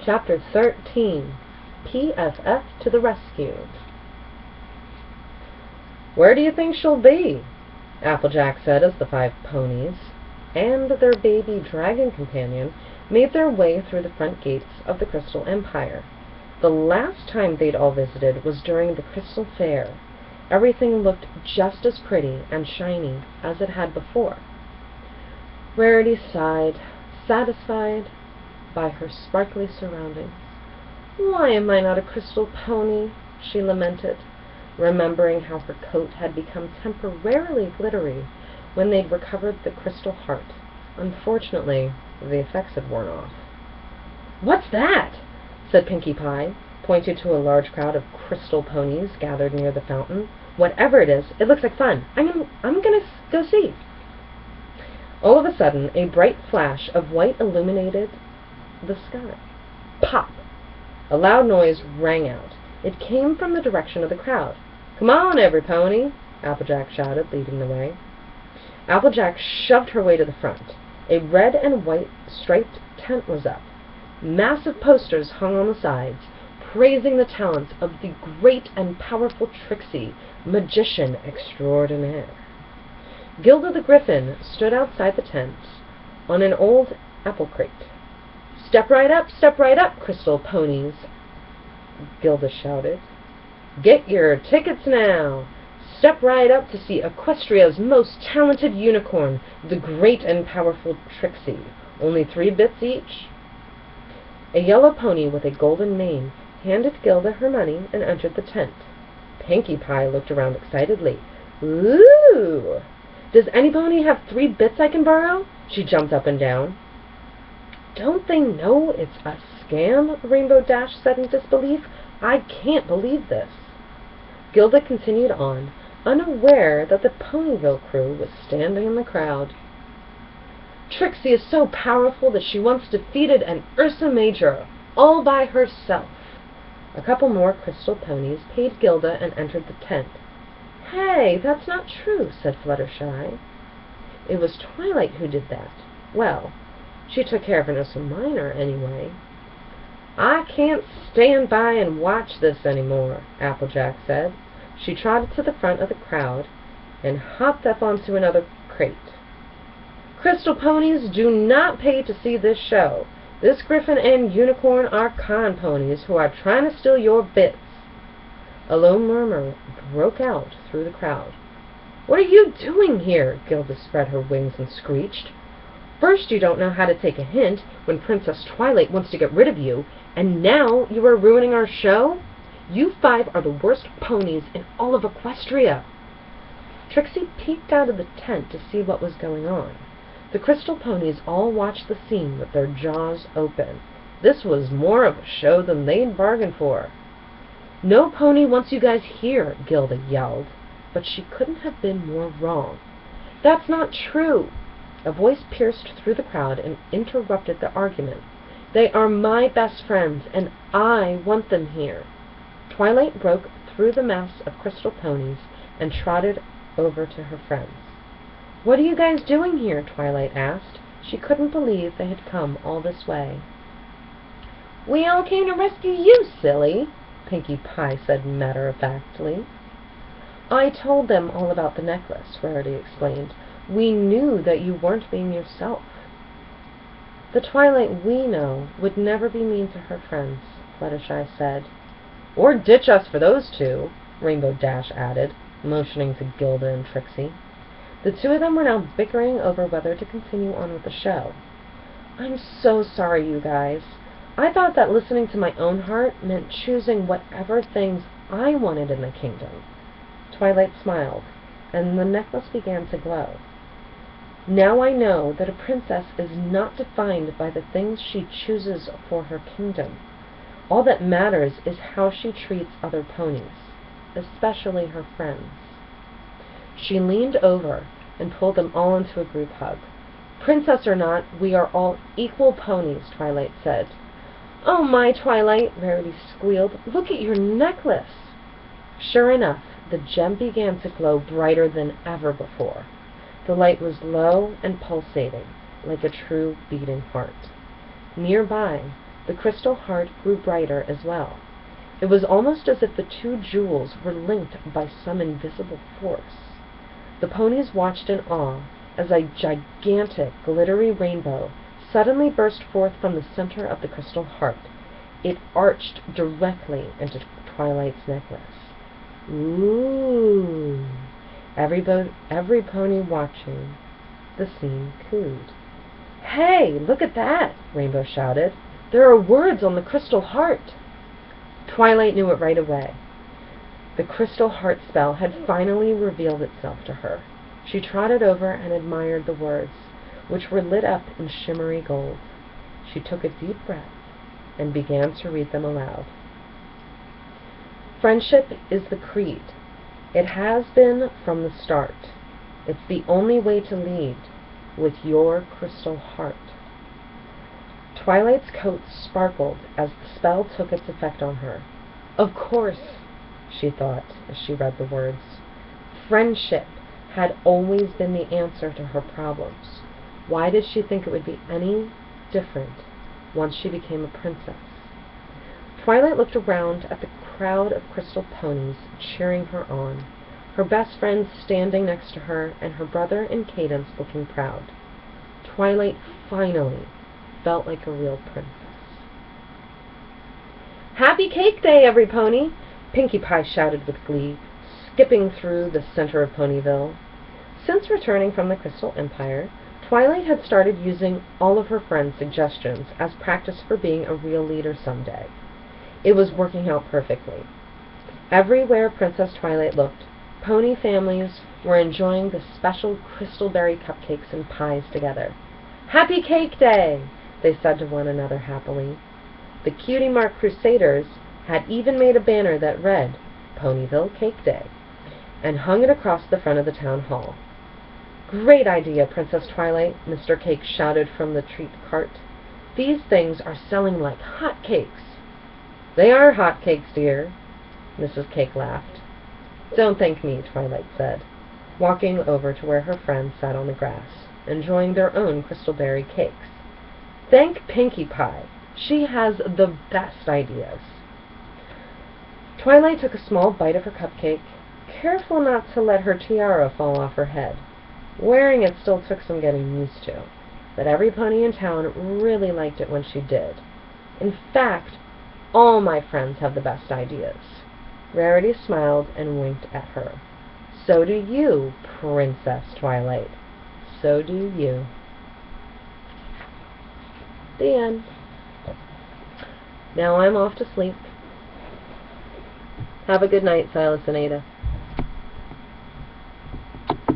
Chapter 13, PFF to the Rescue. "Where do you think she'll be?" Applejack said as the 5 ponies and their baby dragon companion made their way through the front gates of the Crystal Empire. The last time they'd all visited was during the Crystal Fair. Everything looked just as pretty and shiny as it had before. Rarity sighed, satisfied by her sparkly surroundings. "Why am I not a crystal pony?" she lamented, remembering how her coat had become temporarily glittery when they'd recovered the crystal heart. Unfortunately, the effects had worn off. "What's that?" said Pinkie Pie, pointing to a large crowd of crystal ponies gathered near the fountain. "Whatever it is, it looks like fun. I'm gonna go see." All of a sudden, a bright flash of white illuminated the sky. Pop! A loud noise rang out. It came from the direction of the crowd. "Come on, every pony!" Applejack shouted, leading the way. Applejack shoved her way to the front. A red and white striped tent was up. Massive posters hung on the sides, praising the talents of the great and powerful Trixie, magician extraordinaire. Gilda the Griffin stood outside the tent on an old apple crate. Step right up, crystal ponies," Gilda shouted. "Get your tickets now. Step right up to see Equestria's most talented unicorn, the great and powerful Trixie. Only 3 bits each." A yellow pony with a golden mane handed Gilda her money and entered the tent. Pinkie Pie looked around excitedly. "Ooh! Does any pony have 3 bits I can borrow?" She jumped up and down. "Don't they know it's a scam?" Rainbow Dash said in disbelief. "I can't believe this." Gilda continued on, unaware that the Ponyville crew was standing in the crowd. "Trixie is so powerful that she once defeated an Ursa Major, all by herself." A couple more crystal ponies paid Gilda and entered the tent. "Hey, that's not true," said Fluttershy. "It was Twilight who did that. Well, she took care of an Ursa Minor anyway." "I can't stand by and watch this anymore," Applejack said. She trotted to the front of the crowd and hopped up onto another crate. "Crystal ponies do not pay to see this show. This Griffin and Unicorn are con ponies who are trying to steal your bits." A low murmur broke out through the crowd. "What are you doing here?" Gilda spread her wings and screeched. "First you don't know how to take a hint when Princess Twilight wants to get rid of you, and now you are ruining our show? You 5 are the worst ponies in all of Equestria." Trixie peeked out of the tent to see what was going on. The crystal ponies all watched the scene with their jaws open. This was more of a show than they'd bargained for. "No pony wants you guys here," Gilda yelled, but she couldn't have been more wrong. "That's not true." A voice pierced through the crowd and interrupted the argument. "They are my best friends, and I want them here." Twilight broke through the mass of crystal ponies and trotted over to her friends. "What are you guys doing here?" Twilight asked. She couldn't believe they had come all this way. "We all came to rescue you, silly," Pinkie Pie said matter-of-factly. "I told them all about the necklace," Rarity explained. "We knew that you weren't being yourself." "The Twilight we know would never be mean to her friends," Fluttershy said. "Or ditch us for those 2, Rainbow Dash added, motioning to Gilda and Trixie. The 2 of them were now bickering over whether to continue on with the show. "I'm so sorry, you guys. I thought that listening to my own heart meant choosing whatever things I wanted in the kingdom." Twilight smiled, and the necklace began to glow. "Now I know that a princess is not defined by the things she chooses for her kingdom. All that matters is how she treats other ponies, especially her friends." She leaned over and pulled them all into a group hug. "Princess or not, we are all equal ponies," Twilight said. "Oh my, Twilight," Rarity squealed. "Look at your necklace." Sure enough, the gem began to glow brighter than ever before. The light was low and pulsating, like a true beating heart. Nearby, the crystal heart grew brighter as well. It was almost as if the two jewels were linked by some invisible force. The ponies watched in awe as a gigantic, glittery rainbow suddenly burst forth from the center of the crystal heart. It arched directly into Twilight's necklace. Ooh! Every pony watching the scene cooed. "Hey, look at that!" Rainbow shouted. "There are words on the crystal heart." Twilight knew it right away. The crystal heart spell had finally revealed itself to her. She trotted over and admired the words, which were lit up in shimmery gold. She took a deep breath and began to read them aloud. "Friendship is the creed. It has been from the start. It's the only way to lead with your crystal heart." Twilight's coat sparkled as the spell took its effect on her. Of course, she thought as she read the words. Friendship had always been the answer to her problems. Why did she think it would be any different once she became a princess? Twilight looked around at the crowd of crystal ponies cheering her on, her best friend standing next to her, and her brother in Cadence looking proud. Twilight finally felt like a real princess. "Happy Cake Day, every pony!" Pinkie Pie shouted with glee, skipping through the center of Ponyville. Since returning from the Crystal Empire, Twilight had started using all of her friends' suggestions as practice for being a real leader someday. It was working out perfectly. Everywhere Princess Twilight looked, pony families were enjoying the special crystalberry cupcakes and pies together. "Happy Cake Day!" they said to one another happily. The Cutie Mark Crusaders had even made a banner that read, "Ponyville Cake Day," and hung it across the front of the town hall. "Great idea, Princess Twilight," Mr. Cake shouted from the treat cart. "These things are selling like hot cakes." "They are hot cakes, dear," Mrs. Cake laughed. "Don't thank me," Twilight said, walking over to where her friends sat on the grass, enjoying their own crystalberry cakes. "Thank Pinkie Pie. She has the best ideas." Twilight took a small bite of her cupcake, careful not to let her tiara fall off her head. Wearing it still took some getting used to, but every pony in town really liked it when she did. In fact, all my friends have the best ideas. Rarity smiled and winked at her. "So do you, Princess Twilight. So do you." The end. Now I'm off to sleep. Have a good night, Silas and Ada.